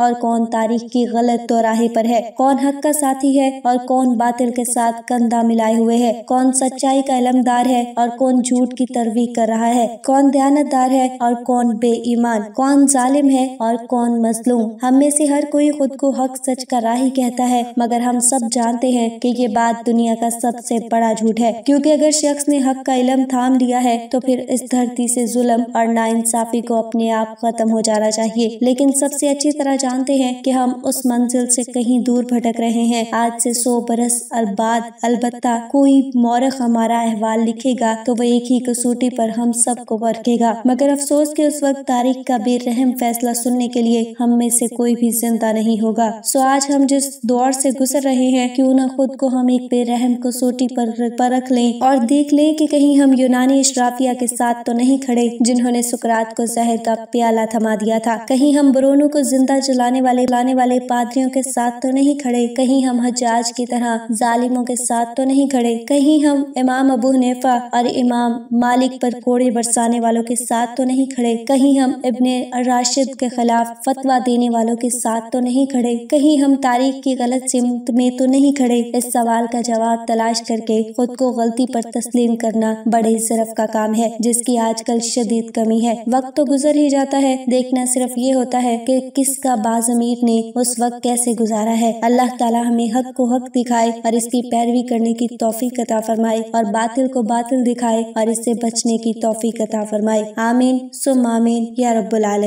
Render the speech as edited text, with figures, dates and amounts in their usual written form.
और कौन तारीख की गलत दोराहे पर है, कौन हक का साथी है और कौन बातिल के साथ कंधा मिलाए हुए है, कौन सच्चाई का इल्मदार है और कौन झूठ की तरवीह कर रहा है, कौन दयानतदार है और कौन बेईमान, कौन जालिम है और कौन मजलूम। हम में से हर कोई खुद को हक सच का राही कहता है, मगर हम सब जानते हैं कि ये बात दुनिया का सबसे बड़ा झूठ है, क्योंकि अगर शख्स ने हक का इल्म थाम लिया है तो फिर इस धरती से जुल्म और नाइंसाफी को अपने आप खत्म हो जाना चाहिए। लेकिन सबसे अच्छी तरह जानते हैं कि हम उस मंजिल से कहीं दूर भटक रहे हैं। आज से 100 बरस बाद अलबत्ता कोई मौरख हमारा अहवाल लिखेगा तो वो एक ही कसौटी पर हम सबको परखेगा, मगर अफसोस कि उस वक्त तारीख का बेरहम फैसला सुनने के लिए हम में से कोई भी जिंदा नहीं होगा। सो आज हम जिस दौर से गुजर रहे हैं, क्यों न खुद को हम एक बेरहम कसौटी पर परख लें और देख लें कि कहीं हम यूनानी इशराफिया के साथ तो नहीं खड़े जिन्होंने सुकरात को जहर का प्याला थमा दिया था, कहीं हम ब्रूनो को जिंदा जलाने वाले पादरियों के साथ तो नहीं खड़े, कहीं हम हज्जाज की तरह जालिमों के साथ तो नहीं खड़े, कहीं हम इमाम अबू हनीफा और इमाम मालिक पर कोड़े बरसाने वालों के साथ तो नहीं खड़े, कहीं हम इब्ने राशिद के खिलाफ फतवा देने वालों के साथ तो नहीं खड़े, कहीं हम तारीख की गलत सिमत में तो नहीं खड़े। इस सवाल का जवाब तलाश करके खुद को गलती पर तस्लीम करना बड़े ज़रफ का काम है, जिसकी आजकल शदीद कमी है। वक्त तो गुजर ही जाता है, देखना सिर्फ ये होता है कि किसका बाज़मीर ने उस वक्त कैसे गुजारा है। अल्लाह ताला हमें हक को हक दिखाए और इसकी पैरवी करने की तौफीक अता फरमाए और बातिल को बातिल दिखाए और इससे बचने की तौफीक अता फरमाए। आमीन सुम्मा आमीन या रब्बुल आलमीन।